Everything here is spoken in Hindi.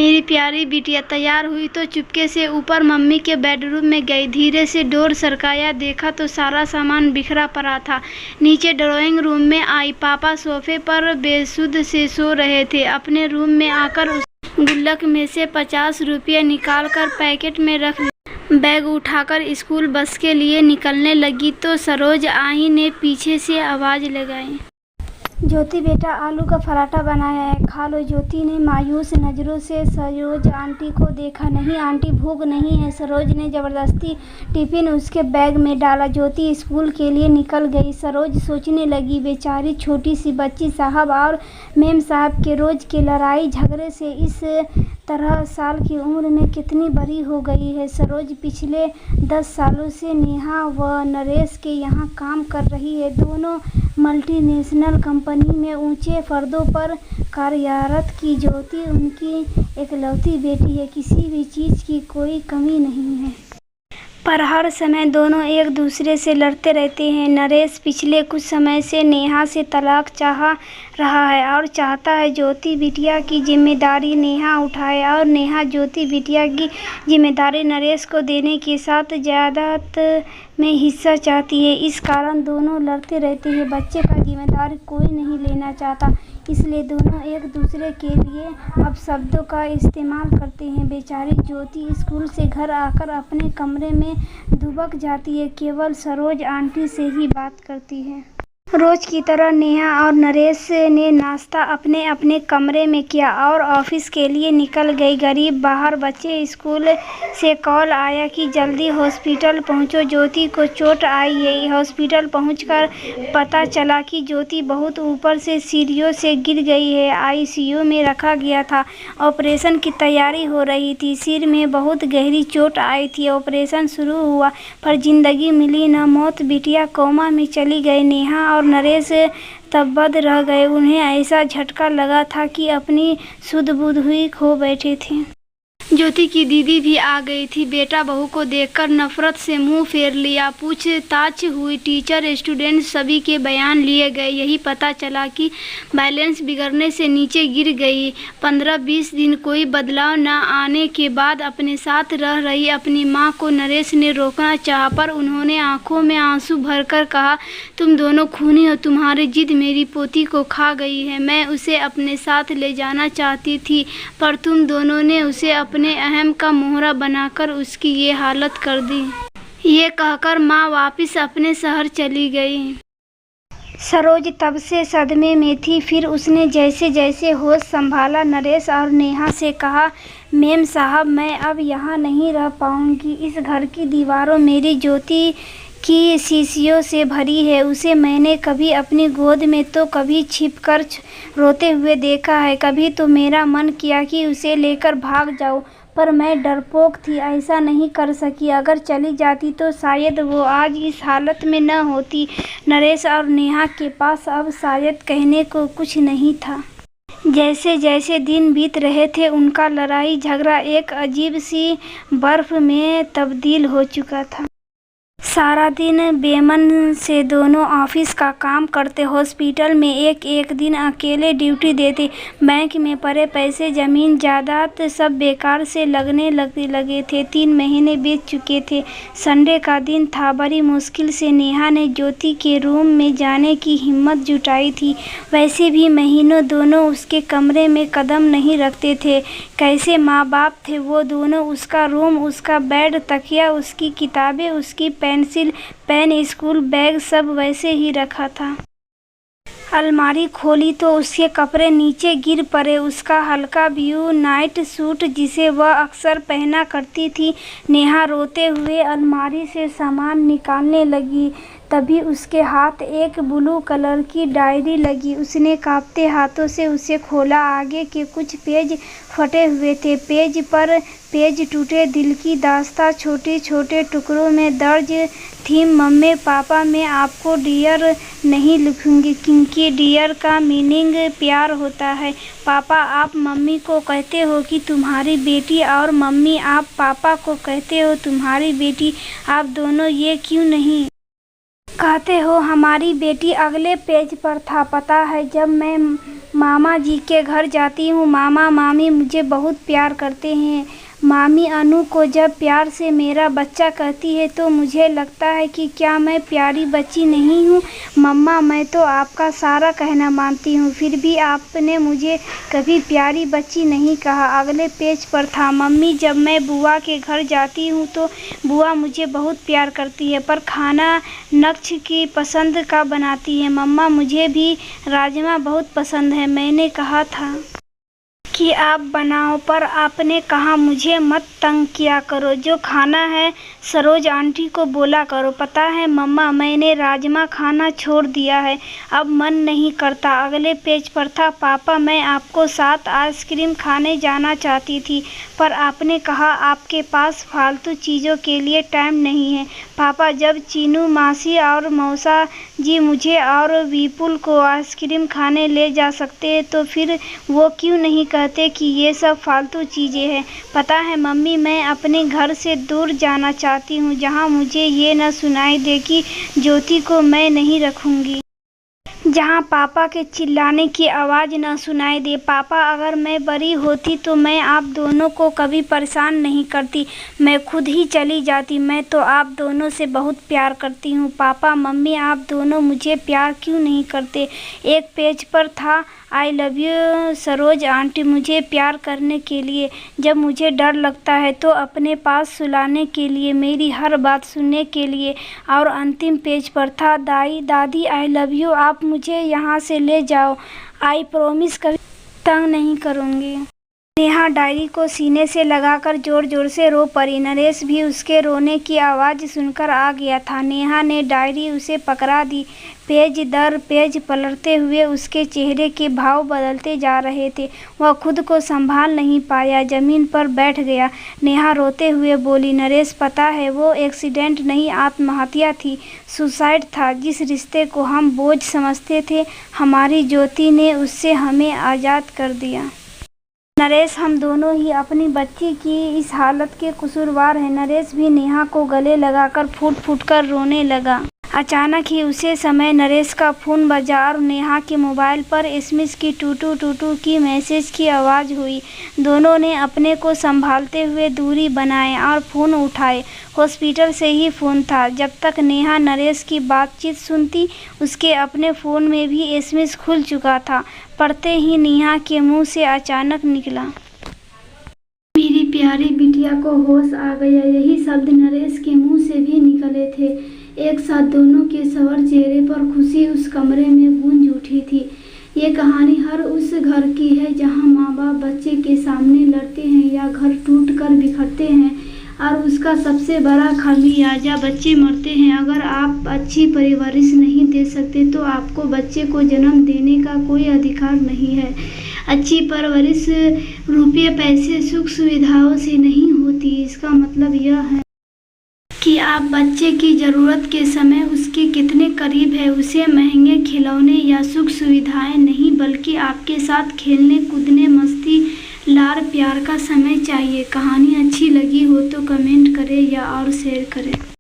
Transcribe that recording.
मेरी प्यारी बिटिया तैयार हुई तो चुपके से ऊपर मम्मी के बेडरूम में गई। धीरे से डोर सरकाया, देखा तो सारा सामान बिखरा पड़ा था। नीचे ड्राइंग रूम में आई, पापा सोफे पर बेसुध से सो रहे थे। अपने रूम में आकर उस गुल्लक में से 50 रुपये निकाल कर पैकेट में रख लिया। बैग उठाकर स्कूल बस के लिए निकलने लगी तो सरोज आई ने पीछे से आवाज़ लगाई, ज्योति बेटा, आलू का पराठा बनाया है, खा लो। ज्योति ने मायूस नज़रों से सरोज आंटी को देखा। नहीं आंटी, भूख नहीं है। सरोज ने ज़बरदस्ती टिफ़िन उसके बैग में डाला। ज्योति स्कूल के लिए निकल गई। सरोज सोचने लगी, बेचारी छोटी सी बच्ची साहब और मेम साहब के रोज़ के लड़ाई झगड़े से इस 13 साल की उम्र में कितनी बड़ी हो गई है। सरोज पिछले 10 सालों से नेहा व नरेश के यहाँ काम कर रही है। दोनों मल्टीनेशनल कंपनी में ऊंचे पदों पर कार्यरत की ज्योति उनकी इकलौती बेटी है। किसी भी चीज़ की कोई कमी नहीं है, पर हर समय दोनों एक दूसरे से लड़ते रहते हैं। नरेश पिछले कुछ समय से नेहा से तलाक चाह रहा है और चाहता है ज्योति बिटिया की जिम्मेदारी नेहा उठाए और नेहा ज्योति बिटिया की जिम्मेदारी नरेश को देने के साथ जायदाद में हिस्सा चाहती है। इस कारण दोनों लड़ते रहते हैं। बच्चे का जिम्मेदारी कोई नहीं लेना चाहता, इसलिए दोनों एक दूसरे के लिए अपशब्दों का इस्तेमाल करते हैं। बेचारी ज्योति स्कूल से घर आकर अपने कमरे में दुबक जाती है, केवल सरोज आंटी से ही बात करती है। रोज की तरह नेहा और नरेश ने नाश्ता अपने अपने कमरे में किया और ऑफिस के लिए निकल गई। गरीब बाहर बच्चे स्कूल से कॉल आया कि जल्दी हॉस्पिटल पहुंचो, ज्योति को चोट आई है। हॉस्पिटल पहुंचकर पता चला कि ज्योति बहुत ऊपर से सीढ़ियों से गिर गई है। आईसीयू में रखा गया था। ऑपरेशन की तैयारी हो रही थी। सिर में बहुत गहरी चोट आई थी। ऑपरेशन शुरू हुआ पर जिंदगी मिली न मौत। बिटिया कोमा में चली गई। नेहा और नरेश तब्बद रह गए। उन्हें ऐसा झटका लगा था कि अपनी सुध बुध हुई खो बैठे थे। ज्योति की दीदी भी आ गई थी। बेटा बहू को देखकर नफरत से मुंह फेर लिया। पूछताछ हुई। टीचर स्टूडेंट सभी के बयान लिए गए। यही पता चला कि बैलेंस बिगड़ने से नीचे गिर गई। 15-20 दिन कोई बदलाव न आने के बाद अपने साथ रह रही अपनी मां को नरेश ने रोकना चाहा, पर उन्होंने आंखों में आंसू भरकर कहा, तुम दोनों खूनी हो। तुम्हारी जिद मेरी पोती को खा गई है। मैं उसे अपने साथ ले जाना चाहती थी, पर तुम दोनों ने उसे अपने अहम का मोहरा बनाकर उसकी ये हालत कर दी। ये कहकर माँ वापस अपने शहर चली गई। सरोज तब से सदमे में थी। फिर उसने जैसे जैसे होश संभाला नरेश और नेहा से कहा, मेम साहब, मैं अब यहाँ नहीं रह पाऊँगी। इस घर की दीवारों मेरी ज्योति की शीशियों से भरी है। उसे मैंने कभी अपनी गोद में तो कभी छिपकर रोते हुए देखा है। कभी तो मेरा मन किया कि उसे लेकर भाग जाऊं, पर मैं डरपोक थी, ऐसा नहीं कर सकी। अगर चली जाती तो शायद वो आज इस हालत में न होती। नरेश और नेहा के पास अब शायद कहने को कुछ नहीं था। जैसे जैसे दिन बीत रहे थे उनका लड़ाई झगड़ा एक अजीब सी बर्फ में तब्दील हो चुका था। सारा दिन बेमन से दोनों ऑफिस का काम करते, हॉस्पिटल में एक एक दिन अकेले ड्यूटी देते। बैंक में पड़े पैसे, जमीन जायदाद सब बेकार से लगने लगे थे। 3 महीने बीत चुके थे। संडे का दिन था। बड़ी मुश्किल से नेहा ने ज्योति के रूम में जाने की हिम्मत जुटाई थी। वैसे भी महीनों दोनों उसके कमरे में कदम नहीं रखते थे। कैसे माँ बाप थे वो दोनों। उसका रूम, उसका बेड, तकिया, उसकी किताबें, उसकी पेंसिल, पेन, स्कूल बैग सब वैसे ही रखा था। अलमारी खोली तो उसके कपड़े नीचे गिर पड़े। उसका हल्का ब्लू नाइट सूट जिसे वह अक्सर पहना करती थी। नेहा रोते हुए अलमारी से सामान निकालने लगी, तभी उसके हाथ एक ब्लू कलर की डायरी लगी। उसने कांपते हाथों से उसे खोला। आगे के कुछ पेज फटे हुए थे। पेज पर पेज टूटे दिल की दास्तां छोटे छोटे टुकड़ों में दर्ज थी। मम्मी पापा, मैं आपको डियर नहीं लिखूंगी क्योंकि डियर का मीनिंग प्यार होता है। पापा, आप मम्मी को कहते हो कि तुम्हारी बेटी, और मम्मी आप पापा को कहते हो तुम्हारी बेटी। आप दोनों ये क्यों नहीं कहते हो हमारी बेटी अगले पेज पर था। पता है जब मैं मामा जी के घर जाती हूँ, मामा मामी मुझे बहुत प्यार करते हैं। मामी अनु को जब प्यार से मेरा बच्चा कहती है तो मुझे लगता है कि क्या मैं प्यारी बच्ची नहीं हूँ। मम्मा मैं तो आपका सारा कहना मानती हूँ, फिर भी आपने मुझे कभी प्यारी बच्ची नहीं कहा। अगले पेज पर था, मम्मी जब मैं बुआ के घर जाती हूँ तो बुआ मुझे बहुत प्यार करती है, पर खाना नक्श की पसंद का बनाती है। मम्मा मुझे भी राजमा बहुत पसंद है, मैंने कहा था कि आप बनाओ, पर आपने कहा मुझे मत तंग किया करो, जो खाना है सरोज आंटी को बोला करो। पता है मम्मा मैंने राजमा खाना छोड़ दिया है, अब मन नहीं करता। अगले पेज पर था, पापा मैं आपको साथ आइसक्रीम खाने जाना चाहती थी, पर आपने कहा आपके पास फालतू चीज़ों के लिए टाइम नहीं है। पापा जब चीनू मासी और मौसा जी मुझे और विपुल को आइसक्रीम खाने ले जा सकते हैं तो फिर वो क्यों नहीं कहते कि ये सब फालतू चीज़ें हैं। पता है मम्मी मैं अपने घर से दूर जाना चाहती हूँ, जहाँ मुझे ये न सुनाई दे कि ज्योति को मैं नहीं रखूँगी, जहाँ पापा के चिल्लाने की आवाज़ न सुनाई दे। पापा अगर मैं बड़ी होती तो मैं आप दोनों को कभी परेशान नहीं करती, मैं खुद ही चली जाती। मैं तो आप दोनों से बहुत प्यार करती हूँ। पापा मम्मी आप दोनों मुझे प्यार क्यों नहीं करते। एक पेज पर था, I love you Saroj aunty, मुझे प्यार करने के लिए, जब मुझे डर लगता है तो अपने पास सुलाने के लिए, मेरी हर बात सुनने के लिए। और अंतिम पेज पर था, दादी आई लव यू, आप मुझे यहाँ से ले जाओ, आई प्रॉमिस कभी तंग नहीं करूँगी। नेहा डायरी को सीने से लगाकर जोर जोर से रो पड़ी। नरेश भी उसके रोने की आवाज़ सुनकर आ गया था। नेहा ने डायरी उसे पकड़ा दी। पेज दर पेज पलटते हुए उसके चेहरे के भाव बदलते जा रहे थे। वह खुद को संभाल नहीं पाया, जमीन पर बैठ गया। नेहा रोते हुए बोली, नरेश पता है वो एक्सीडेंट नहीं आत्महत्या थी, सुसाइड था। जिस रिश्ते को हम बोझ समझते थे, हमारी ज्योति ने उससे हमें आज़ाद कर दिया। नरेश हम दोनों ही अपनी बच्ची की इस हालत के कसूरवार हैं। नरेश भी नेहा को गले लगाकर फूट फूट कर रोने लगा। अचानक ही उसी समय नरेश का फ़ोन बजा और नेहा के मोबाइल पर एसएमएस की टूटू टूटू की मैसेज की आवाज़ हुई। दोनों ने अपने को संभालते हुए दूरी बनाए और फ़ोन उठाए। हॉस्पिटल से ही फ़ोन था। जब तक नेहा नरेश की बातचीत सुनती, उसके अपने फ़ोन में भी एसएमएस खुल चुका था। पढ़ते ही नेहा के मुंह से अचानक निकला, मेरी प्यारी बिटिया को होश आ गया। यही शब्द नरेश के मुंह से भी निकले थे। एक साथ दोनों के सवर चेहरे पर खुशी उस कमरे में गूंज उठी थी। ये कहानी हर उस घर की है जहां माँ बाप बच्चे के सामने लड़ते हैं या घर टूट कर बिखरते हैं, और उसका सबसे बड़ा खामियाजा बच्चे मरते हैं। अगर आप अच्छी परवरिश नहीं दे सकते तो आपको बच्चे को जन्म देने का कोई अधिकार नहीं है। अच्छी परवरिश रुपये पैसे सुख सुविधाओं से नहीं होती। इसका मतलब यह है कि आप बच्चे की ज़रूरत के समय उसके कितने करीब है। उसे महंगे खिलौने या सुख सुविधाएं नहीं, बल्कि आपके साथ खेलने कूदने, मस्ती, लाड़ प्यार का समय चाहिए। कहानी अच्छी लगी हो तो कमेंट करें या और शेयर करें।